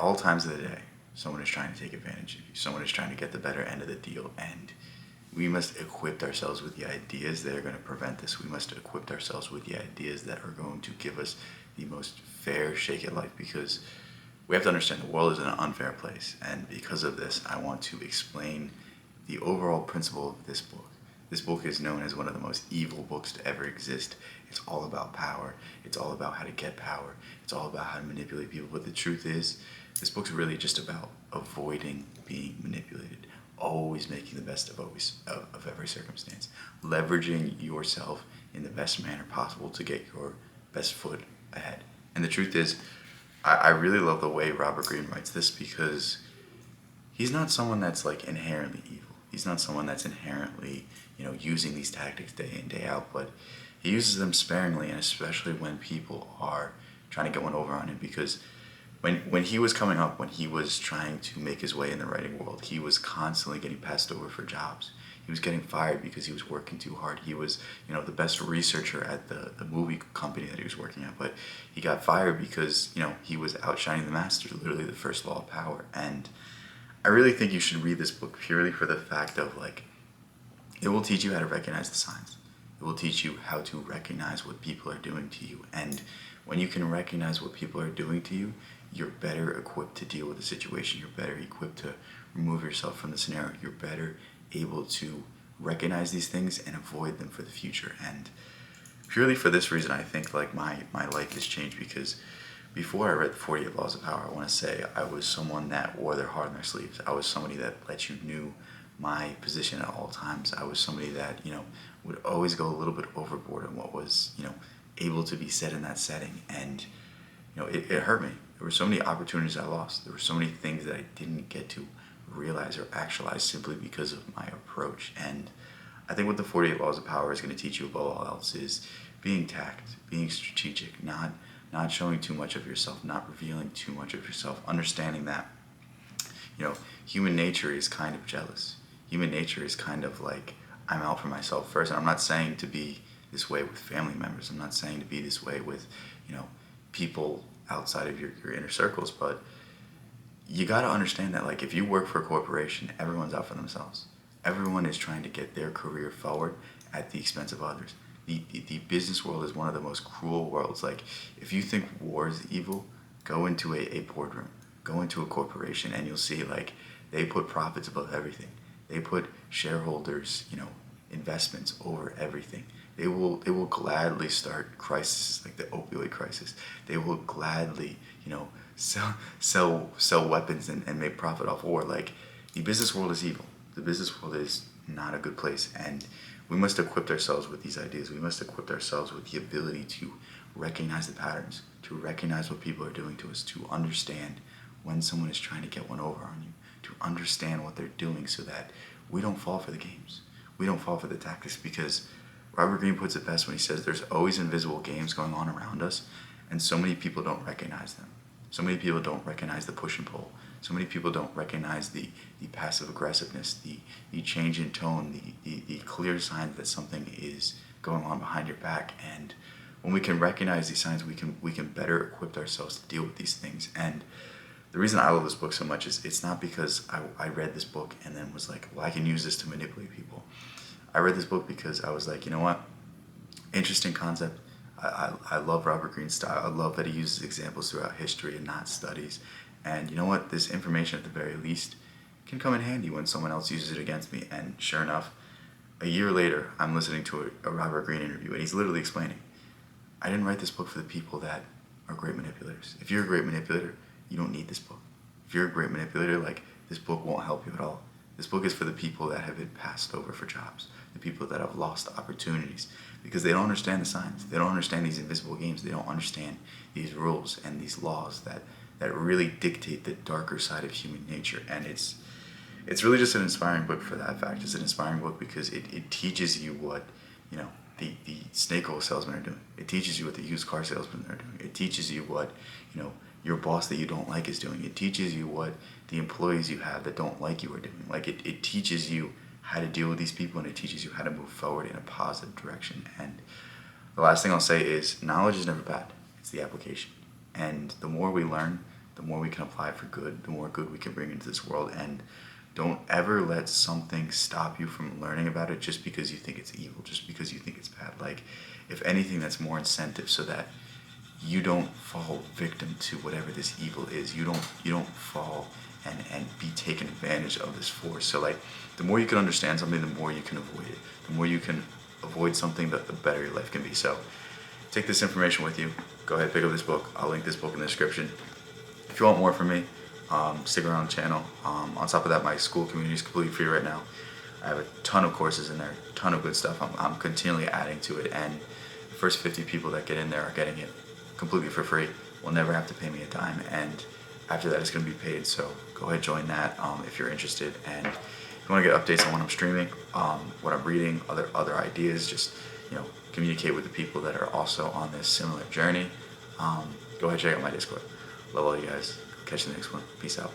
all times of the day, someone is trying to take advantage of you. Someone is trying to get the better end of the deal. And we must equip ourselves with the ideas that are going to prevent this. We must equip ourselves with the ideas that are going to give us the most fair shake at life, because we have to understand the world is an unfair place. And because of this, I want to explain the overall principle of this book. This book is known as one of the most evil books to ever exist. It's all about power. It's all about how to get power. It's all about how to manipulate people. But the truth is, this book's really just about avoiding being manipulated, always making the best of every circumstance, leveraging yourself in the best manner possible to get your best foot ahead. And the truth is, I really love the way Robert Greene writes this, because he's not someone that's like inherently evil. He's not someone that's inherently, using these tactics day in, day out, but he uses them sparingly, and especially when people are trying to get one over on him. Because when he was coming up, when he was trying to make his way in the writing world, he was constantly getting passed over for jobs. He was getting fired because he was working too hard. He was, the best researcher at the movie company that he was working at, but he got fired because, he was outshining the master, literally the first law of power. And I really think you should read this book purely for the fact of, it will teach you how to recognize the signs. It will teach you how to recognize what people are doing to you. And when you can recognize what people are doing to you, you're better equipped to deal with the situation. You're better equipped to remove yourself from the scenario. You're better able to recognize these things and avoid them for the future. And purely for this reason, I think my life has changed, because before I read the 48 Laws of Power, I want to say I was someone that wore their heart on their sleeves. I was somebody that let you knew my position at all times. I was somebody that, would always go a little bit overboard on what was, able to be said in that setting. And, it hurt me. There were so many opportunities I lost. There were so many things that I didn't get to realize or actualize simply because of my approach. And I think what the 48 Laws of Power is going to teach you above all else is being tact, being strategic, not showing too much of yourself, not revealing too much of yourself, understanding that, human nature is kind of jealous. Human nature is kind of like, I'm out for myself first. And I'm not saying to be this way with family members. I'm not saying to be this way with, people outside of your inner circles. But you got to understand that, if you work for a corporation, everyone's out for themselves. Everyone is trying to get their career forward at the expense of others. The business world is one of the most cruel worlds. If you think war is evil, go into a boardroom, go into a corporation, and you'll see, they put profits above everything. They put shareholders, investments over everything. They will gladly start crises like the opioid crisis. They will gladly, sell weapons and make profit off war. The business world is evil. The business world is not a good place, and we must equip ourselves with these ideas. We must equip ourselves with the ability to recognize the patterns, to recognize what people are doing to us, to understand when someone is trying to get one over on you, to understand what they're doing so that we don't fall for the games. We don't fall for the tactics, because Robert Greene puts it best when he says there's always invisible games going on around us, and so many people don't recognize them. So many people don't recognize the push and pull. So many people don't recognize the passive aggressiveness, the change in tone, the clear signs that something is going on behind your back. And when we can recognize these signs, we can better equip ourselves to deal with these things. And the reason I love this book so much is it's not because I read this book and then was like, well, I can use this to manipulate people. I read this book because I was like, you know what? Interesting concept. I love Robert Greene's style. I love that he uses examples throughout history and not studies. And you know what? This information, at the very least, can come in handy when someone else uses it against me. And sure enough, a year later, I'm listening to a Robert Greene interview, and he's literally explaining, I didn't write this book for the people that are great manipulators. If you're a great manipulator, you don't need this book. If you're a great manipulator, this book won't help you at all. This book is for the people that have been passed over for jobs, the people that have lost opportunities, because they don't understand the signs. They don't understand these invisible games. They don't understand these rules and these laws that really dictate the darker side of human nature. And it's really just an inspiring book for that fact. It's an inspiring book because it teaches you what, the snake oil salesmen are doing. It teaches you what the used car salesmen are doing. It teaches you what, your boss that you don't like is doing. It teaches you what the employees you have that don't like you are doing. It teaches you how to deal with these people, and it teaches you how to move forward in a positive direction. And the last thing I'll say is knowledge is never bad. It's the application. And the more we learn, the more we can apply for good, the more good we can bring into this world. And don't ever let something stop you from learning about it just because you think it's evil, just because you think it's bad. Like, if anything, that's more incentive so that you don't fall victim to whatever this evil is. You don't fall and be taken advantage of this force. So like, the more you can understand something, the more you can avoid it. The more you can avoid something, the better your life can be. So take this information with you. Go ahead, pick up this book. I'll link this book in the description. If you want more from me, stick around the channel. On top of that, my school community is completely free right now. I have a ton of courses in there, a ton of good stuff. I'm continually adding to it, and the first 50 people that get in there are getting it completely for free. Will never have to pay me a dime, and after that, it's going to be paid. So go ahead, join that if you're interested. And if you want to get updates on what I'm streaming, what I'm reading, other ideas, just communicate with the people that are also on this similar journey. Go ahead, check out my Discord. Love all you guys. Catch you in the next one. Peace out.